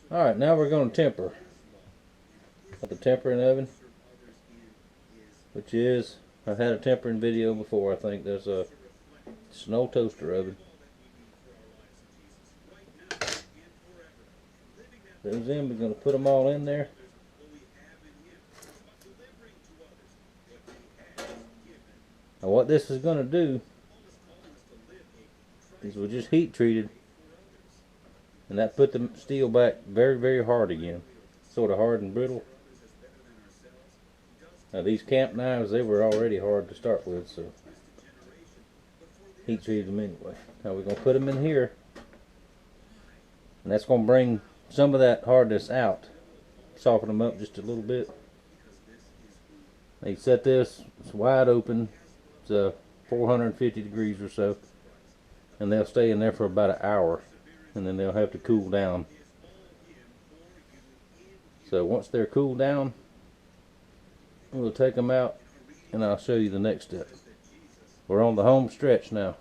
Alright, now we're going to temper. Got the tempering oven, which is, I've had a tempering video before. I think there's a snow toaster oven. Those in, we're going to put them all in there. Now what this is going to do is we just heat treated, and that put the steel back very, very hard again. Sort of hard and brittle. Now these camp knives, they were already hard to start with, so heat treated them anyway. Now we're going to put them in here, and that's going to bring some of that hardness out. Soften them up just a little bit. Now you set this, it's wide open. It's 450 degrees or so, and they'll stay in there for about an hour, and then they'll have to cool down. So once they're cooled down, we'll take them out, and I'll show you the next step. We're on the home stretch now.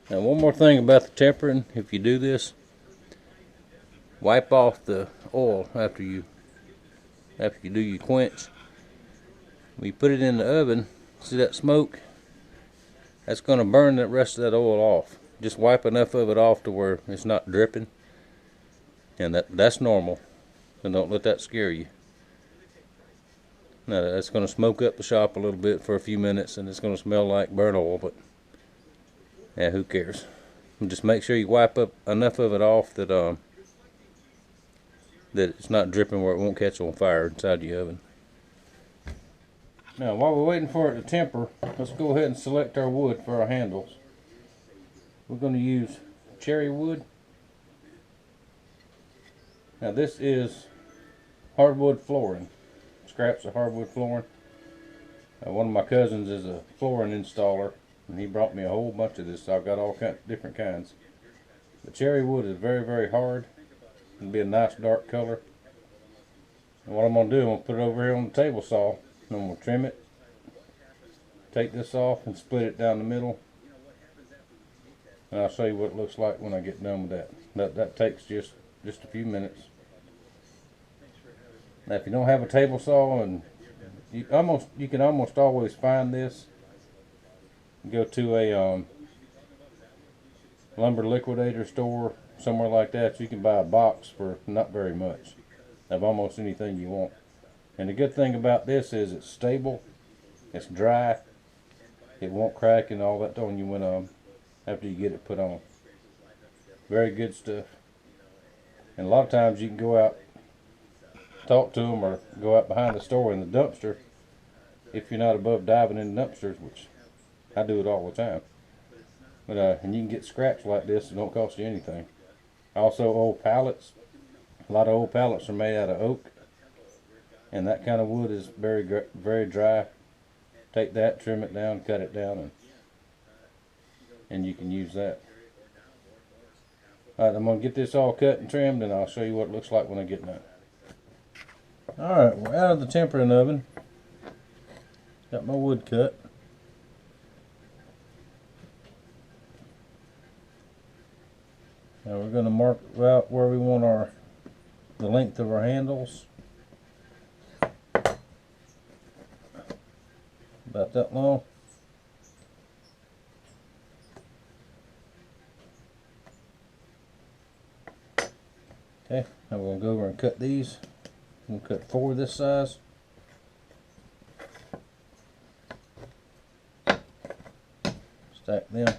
Now one more thing about the tempering: if you do this, wipe off the oil after you do your quench. When you put it in the oven, see that smoke? That's going to burn the rest of that oil off. Just wipe enough of it off to where it's not dripping, and that's normal. So don't let that scare you. Now that's going to smoke up the shop a little bit for a few minutes, and it's going to smell like burnt oil, but yeah, who cares? And just make sure you wipe up enough of it off that that it's not dripping where it won't catch on fire inside the oven. Now while we're waiting for it to temper, let's go ahead and select our wood for our handles. We're going to use cherry wood. Now this is hardwood flooring, scraps of hardwood flooring. One of my cousins is a flooring installer, and he brought me a whole bunch of this, so I've got all different kinds. The cherry wood is very, very hard. It'll be a nice dark color. And what I'm going to do, I'm going to put it over here on the table saw, and I'm going to trim it, take this off, and split it down the middle. And I'll show you what it looks like when I get done with that. That takes just a few minutes. Now if you don't have a table saw, and you can almost always find this, go to a lumber liquidator store, somewhere like that. You can buy a box for not very much of almost anything you want. And the good thing about this is it's stable, it's dry, it won't crack and all that on you when after you get it put on. Very good stuff. And a lot of times you can go out, talk to them, or go out behind the store in the dumpster, if you're not above diving in the dumpsters, which I do it all the time. But and you can get scraps like this, it don't cost you anything. Also old pallets. A lot of old pallets are made out of oak, and that kind of wood is very dry. Take that, trim it down, cut it down, and you can use that. Alright, I'm going to get this all cut and trimmed, and I'll show you what it looks like when I get done. Alright, we're out of the tempering oven. Got my wood cut. Now we're going to mark out where we want the length of our handles. About that long. Okay, now we're going to go over and cut these. I'm going to cut 4 this size. Stack them.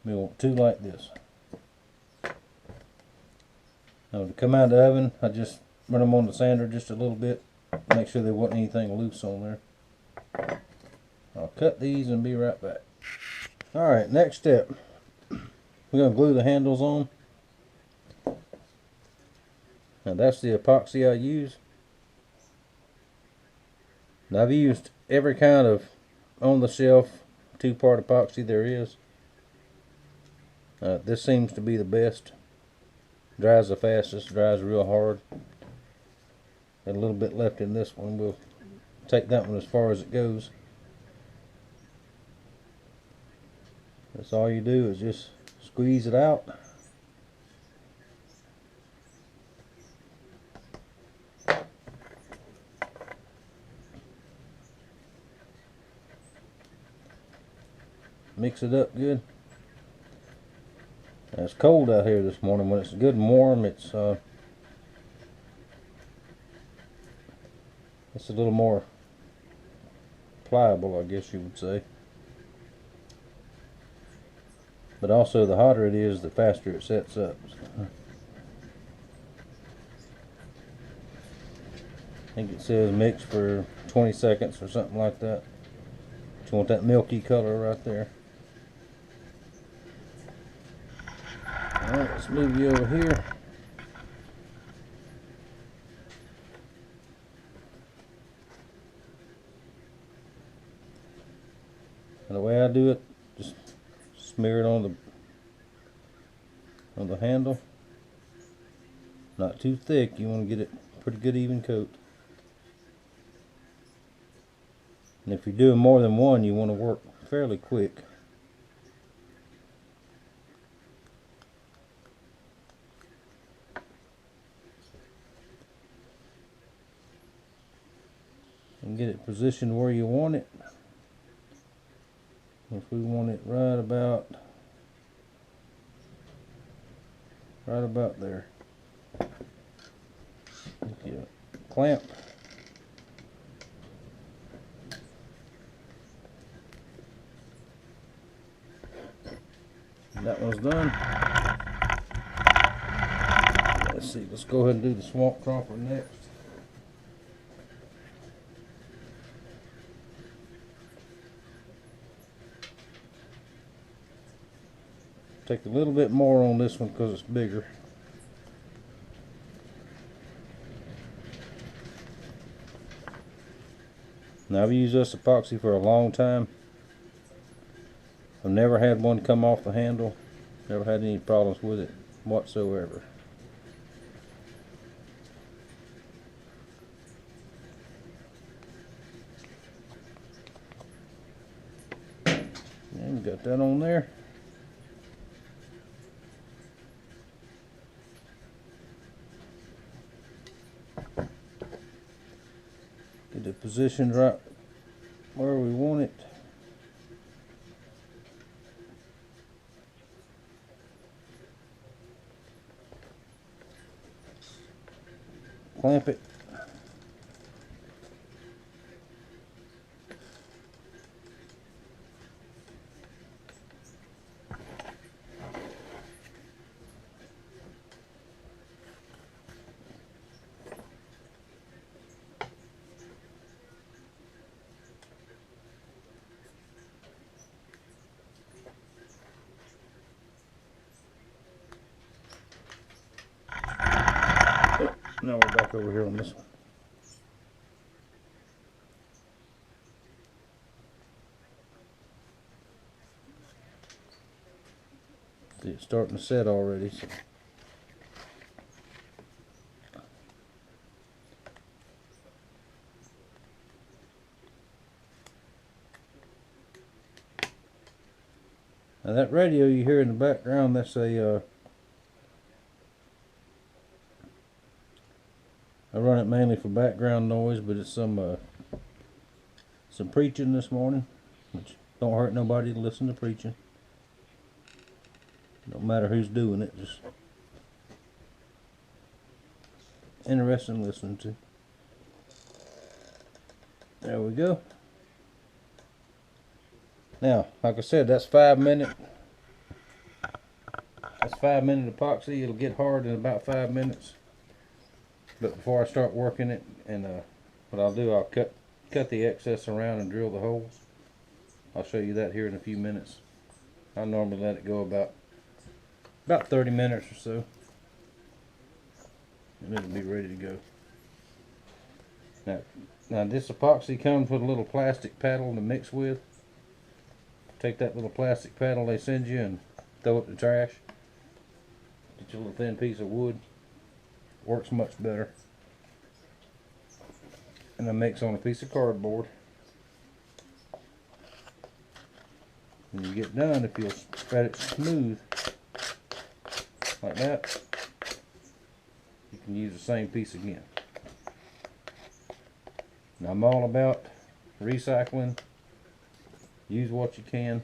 We want 2 like this. Now to come out of the oven, I just run them on the sander just a little bit, make sure there wasn't anything loose on there. I'll cut these and be right back. Alright, next step. We're going to glue the handles on. Now that's the epoxy I use. Now I've used every kind of on the shelf two-part epoxy there is. This seems to be the best. Dries the fastest, dries real hard. Got a little bit left in this one. We'll take that one as far as it goes. That's all you do is just squeeze it out. Mix it up good. And it's cold out here this morning. When it's good and warm, it's a little more pliable, I guess you would say. But also, the hotter it is, the faster it sets up. I think it says mix for 20 seconds or something like that. You want that milky color right there. Alright, let's move you over here. And the way I do it, just smear it on the handle. Not too thick, you want to get it pretty good even coat. And if you're doing more than one, you want to work fairly quick. And get it positioned where you want it. If we want it right about there. If you clamp. That one's done. Let's see, let's go ahead and do the swamp cropper next. Take a little bit more on this one because it's bigger. Now, I've used this epoxy for a long time. I've never had one come off the handle. Never had any problems with it whatsoever. And got that on there. Get it positioned right where we want it. Clamp it. Now we're back over here on this one. See, it's starting to set already. So. Now that radio you hear in the background, that's a I run it mainly for background noise, but it's some preaching this morning, which don't hurt nobody to listen to preaching. Don't matter who's doing it, just interesting listening to. There we go. Now, like I said, that's 5 minute. That's 5 minute epoxy. It'll get hard in about 5 minutes. But before I start working it, and what I'll do, I'll cut the excess around and drill the holes. I'll show you that here in a few minutes. I normally let it go about 30 minutes or so, and it'll be ready to go. Now this epoxy comes with a little plastic paddle to mix with. take that little plastic paddle they send you and throw it in the trash. Get your little thin piece of wood. Works much better. And I mix on a piece of cardboard. When you get done, if you'll spread it smooth like that, you can use the same piece again. Now I'm all about recycling. Use what you can.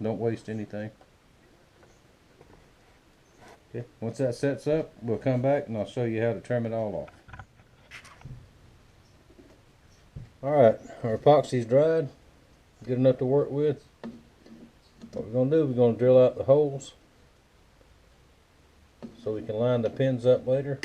Don't waste anything. Okay. Once that sets up, we'll come back and I'll show you how to trim it all off. Alright, our epoxy's dried. Good enough to work with. What we're going to do, we're going to drill out the holes so we can line the pins up later.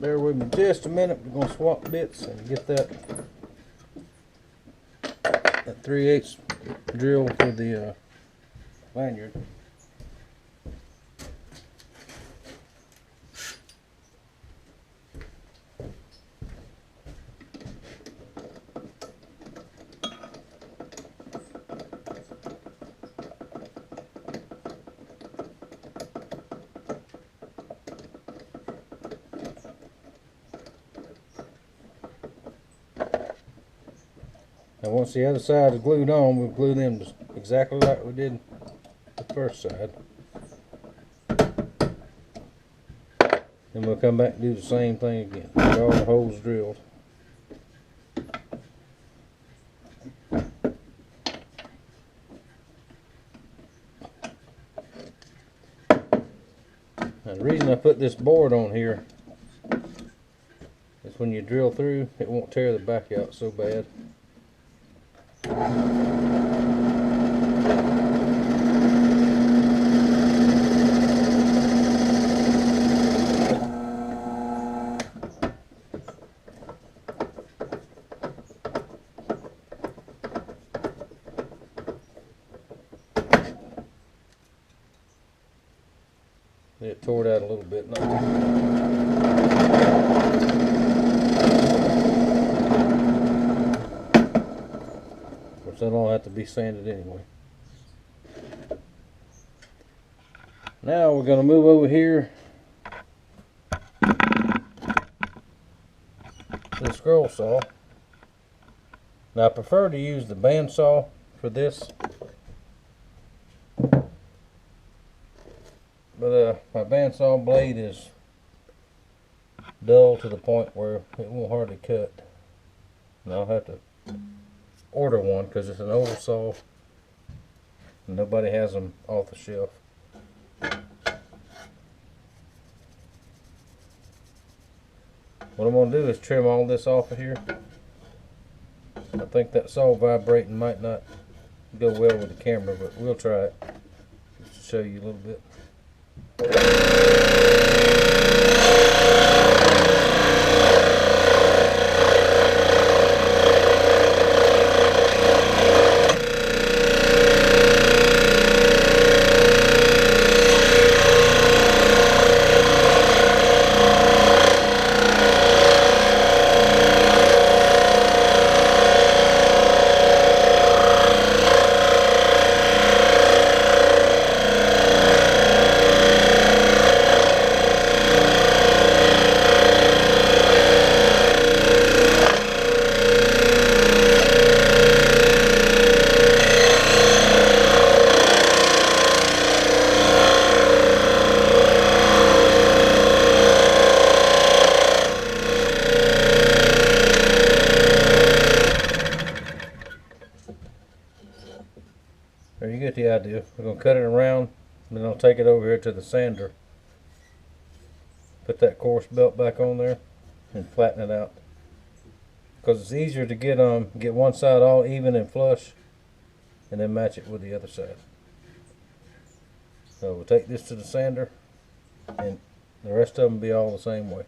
Bear with me just a minute. We're going to swap bits and get that 3/8 drill for the lanyard. Now once the other side is glued on, we'll glue them just exactly like we did the first side. Then we'll come back and do the same thing again. Get all the holes drilled. Now the reason I put this board on here is when you drill through, it won't tear the back out so bad. It tore it out a little bit. Not of course, that'll all have to be sanded anyway. Now we're going to move over here to the scroll saw. Now I prefer to use the bandsaw for this. But my bandsaw blade is dull to the point where it won't hardly cut. And I'll have to order one because it's an old saw and nobody has them off the shelf. What I'm going to do is trim all this off of here. I think that saw vibrating might not go well with the camera, but we'll try it just to show you a little bit. we're going to cut it around, and then I'll take it over here to the sander. Put that coarse belt back on there and flatten it out. Because it's easier to get one side all even and flush, and then match it with the other side. So we'll take this to the sander, and the rest of them will be all the same way.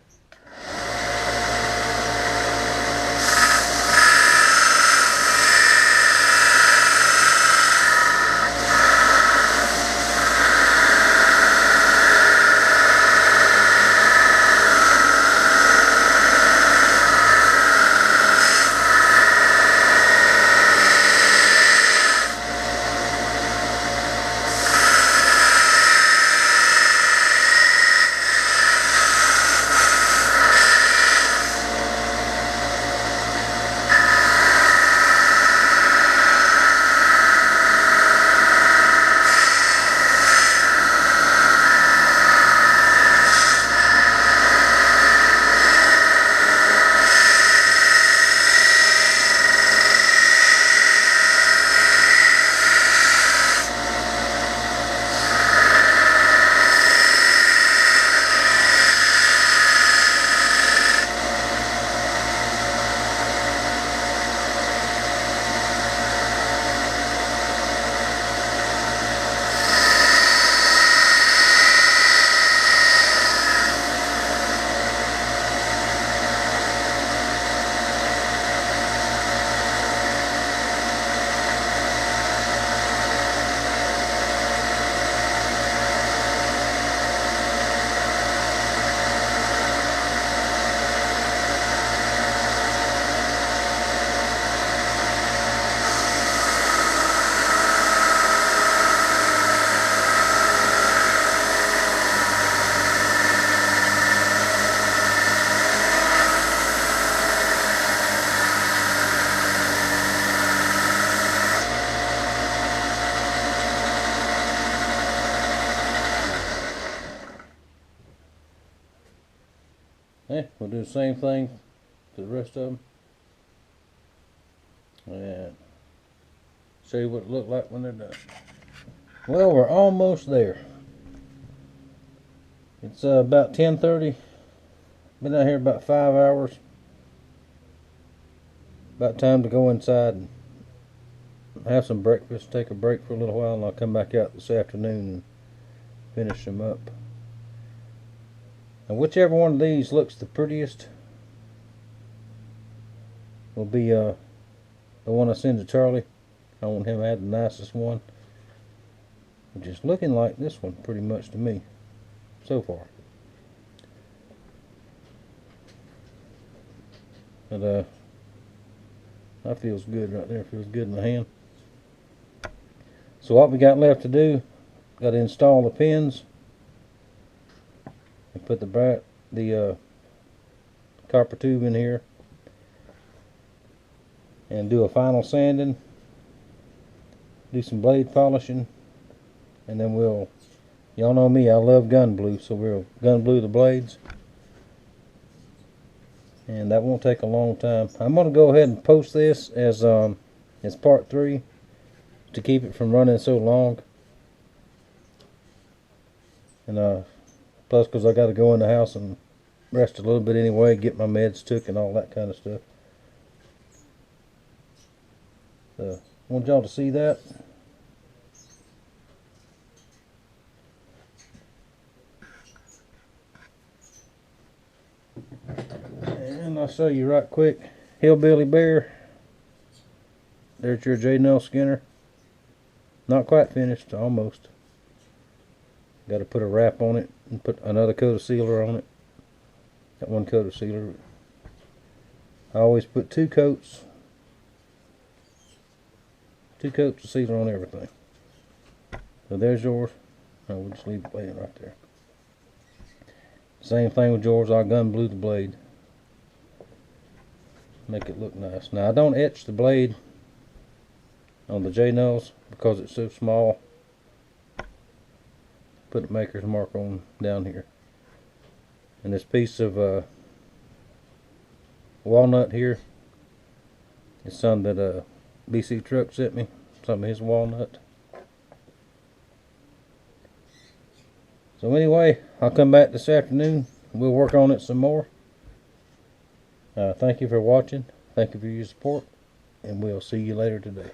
We'll do the same thing to the rest of them, and show you what it looked like when they're done. Well, we're almost there. It's about 10:30. Been out here about 5 hours. About time to go inside and have some breakfast, take a break for a little while, and I'll come back out this afternoon and finish them up. And whichever one of these looks the prettiest will be the one I send to Charlie. I want him to have the nicest one, which is looking like this one pretty much to me so far. But that feels good right there. Feels good in the hand. So what we got left to do, got to install the pins and put the copper tube in here and do a final sanding, do some blade polishing, and then y'all know me, I love gun blue, so we'll gun blue the blades, and that won't take a long time. I'm going to go ahead and post this as part 3 to keep it from running so long, and plus because I got to go in the house and rest a little bit anyway, get my meds took and all that kind of stuff. So I want y'all to see that. And I'll show you right quick. Hillbilly Bear. There's your J-nail skinner. Not quite finished, almost. Got to put a wrap on it and put another coat of sealer on it. Got one coat of sealer. I always put 2 coats. 2 coats of sealer on everything. So there's yours. We'll just leave it laying right there. Same thing with yours. I'll gun blue the blade. Make it look nice. Now I don't etch the blade on the J-nails because it's so small. Put a maker's mark on down here. And this piece of walnut here is some that BC Truck sent me. Some of his walnut. So anyway, I'll come back this afternoon. We'll work on it some more. Thank you for watching. Thank you for your support. And we'll see you later today.